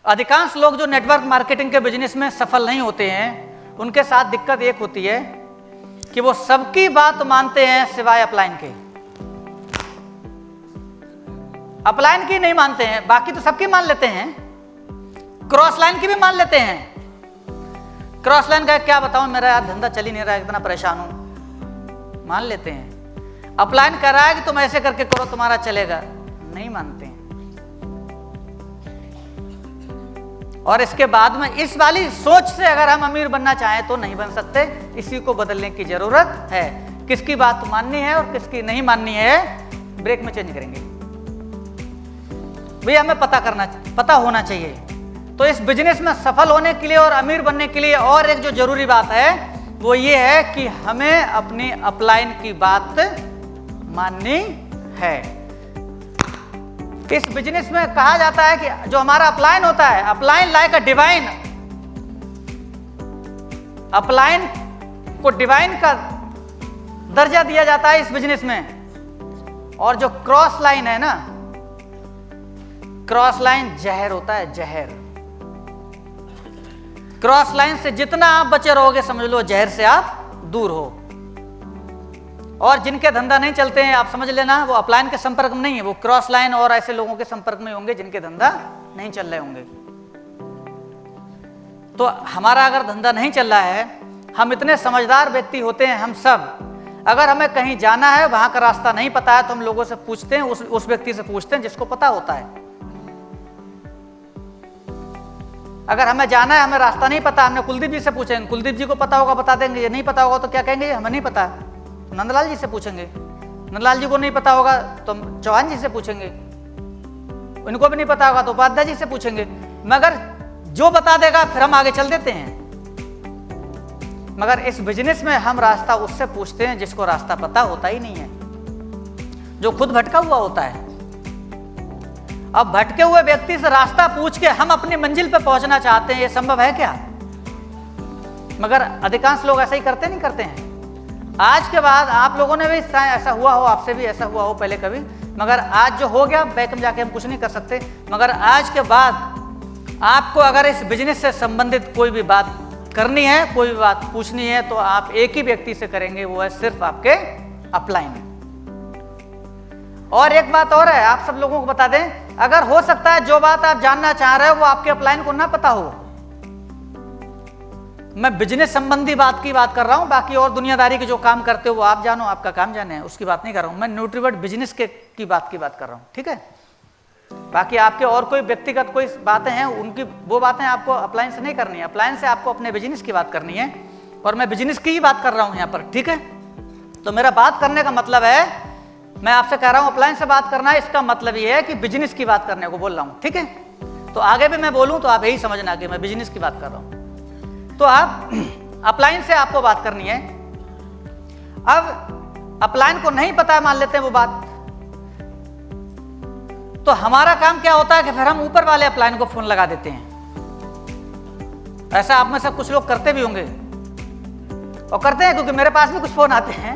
अधिकांश लोग जो नेटवर्क मार्केटिंग के बिजनेस में सफल नहीं होते हैं, उनके साथ दिक्कत एक होती है कि वो सबकी बात मानते हैं सिवाय अपलाइन के। अपलाइन की नहीं मानते हैं, बाकी तो सबकी मान लेते हैं, क्रॉस लाइन की भी मान लेते हैं। क्रॉस लाइन का क्या बताऊं, मेरा यार धंधा चल ही नहीं रहा है, इतना परेशान हूं, मान लेते हैं। अपलाइन कर रहा है कि तुम ऐसे करके करो तुम्हारा चलेगा, नहीं मानते हैं। और इसके बाद में इस वाली सोच से अगर हम अमीर बनना चाहें तो नहीं बन सकते। इसी को बदलने की जरूरत है। किसकी बात माननी है और किसकी नहीं माननी है, ब्रेक में चेंज करेंगे। भैया हमें पता होना चाहिए। तो इस बिजनेस में सफल होने के लिए और अमीर बनने के लिए और एक जो जरूरी बात है वो ये है कि हमें अपनी अपलाइन की बात माननी है। इस बिजनेस में कहा जाता है कि जो हमारा अपलाइन होता है, upline like a divine, upline को डिवाइन का दर्जा दिया जाता है इस बिजनेस में। और जो क्रॉस लाइन है ना, क्रॉस लाइन जहर होता है, जहर। क्रॉस लाइन से जितना आप बचे रहोगे समझ लो जहर से आप दूर हो। और जिनके धंधा नहीं चलते हैं आप समझ लेना वो अपलाइन के संपर्क में नहीं है, वो क्रॉस लाइन और ऐसे लोगों के संपर्क में होंगे जिनके धंधा नहीं चल रहे होंगे। तो हमारा अगर धंधा नहीं चल रहा है, हम इतने समझदार व्यक्ति होते हैं हम सब, अगर हमें कहीं जाना है वहां का रास्ता नहीं पता है तो हम लोगों से पूछते हैं, उस व्यक्ति से पूछते हैं जिसको पता होता है। अगर हमें जाना है, हमें रास्ता नहीं पता, हमने कुलदीप जी से पूछेंगे, कुलदीप जी को पता होगा बता देंगे, ये नहीं पता होगा तो क्या कहेंगे हमें नहीं पता, नंदलाल जी से पूछेंगे, नंदलाल जी को नहीं पता होगा तो चौहान जी से पूछेंगे, उनको भी नहीं पता होगा तो उपाध्याय जी से पूछेंगे। मगर जो बता देगा फिर हम आगे चल देते हैं। मगर इस बिजनेस में हम रास्ता उससे पूछते हैं जिसको रास्ता पता होता ही नहीं है, जो खुद भटका हुआ होता है। अब भटके हुए व्यक्ति से रास्ता पूछ के हम अपनी मंजिल पे पहुंचना चाहते हैं, ये संभव है क्या? मगर अधिकांश लोग ऐसा ही करते नहीं करते हैं। आज के बाद आप लोगों ने भी ऐसा हुआ हो, आपसे भी ऐसा हुआ हो पहले कभी, मगर आज जो हो गया बैक में जाके हम कुछ नहीं कर सकते। मगर आज के बाद आपको अगर इस बिजनेस से संबंधित कोई भी बात करनी है, कोई भी बात पूछनी है तो आप एक ही व्यक्ति से करेंगे, वो है सिर्फ आपके अपलाइन। और एक बात और है, आप सब लोगों को बता दें, अगर हो सकता है जो बात आप जानना चाह रहे हो वो आपके अपलाइन को ना पता हो। मैं बिजनेस संबंधी बात की बात कर रहा हूं, बाकी और दुनियादारी के जो काम करते हो वो आप जानो, आपका काम जाने, उसकी बात नहीं कर रहा हूं। मैं न्यूट्रीवर्ड बिजनेस की बात कर रहा हूं, ठीक है? बाकी आपके और कोई व्यक्तिगत कोई बातें हैं, उनकी वो बातें आपको अपलाइन से नहीं करनी है। अपलाइन से आपको अपने बिजनेस की बात करनी है और मैं बिजनेस की ही बात कर रहा हूं यहाँ पर, ठीक है? तो मेरा बात करने का मतलब है, मैं आपसे कह रहा हूं अपलाइन से बात करना है, इसका मतलब ये है कि बिजनेस की बात करने को बोल रहा हूं, ठीक है? तो आगे भी मैं बोलूं तो आप यही समझना कि मैं बिजनेस की बात कर रहा हूं। तो आप अपलाइन से आपको बात करनी है। अब अपलाइन को नहीं पता है, मान लेते हैं वो बात, तो हमारा काम क्या होता है कि फिर हम ऊपर वाले अपलाइन को फोन लगा देते हैं। ऐसा आप में से कुछ लोग करते भी होंगे और करते हैं, क्योंकि मेरे पास भी कुछ फोन आते हैं।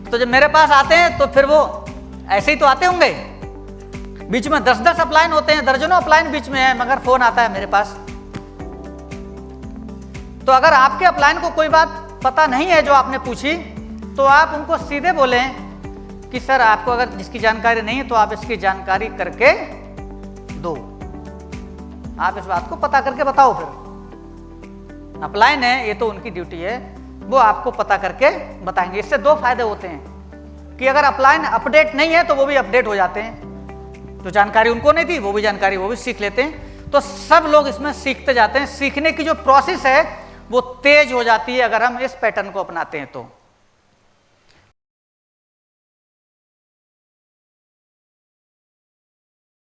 तो जब मेरे पास आते हैं तो फिर वो ऐसे ही तो आते होंगे, बीच में 10-10 अपलाइन होते हैं, दर्जनों अपलाइन बीच में है, मगर फोन आता है मेरे पास। तो अगर आपके अपलाइन को कोई बात पता नहीं है जो आपने पूछी, तो आप उनको सीधे बोलें कि सर आपको अगर जिसकी जानकारी नहीं है तो आप इसकी जानकारी करके दो, आप इस बात को पता करके बताओ। फिर अपलाइन है, ये तो उनकी ड्यूटी है, वो आपको पता करके बताएंगे। इससे दो फायदे होते हैं कि अगर अपलाइन अपडेट नहीं है तो वो भी अपडेट हो जाते हैं, जो जानकारी उनको नहीं थी वो भी जानकारी वो भी सीख लेते हैं। तो सब लोग इसमें सीखते जाते हैं। सीखने की जो प्रोसेस है वो तेज हो जाती है अगर हम इस पैटर्न को अपनाते हैं तो।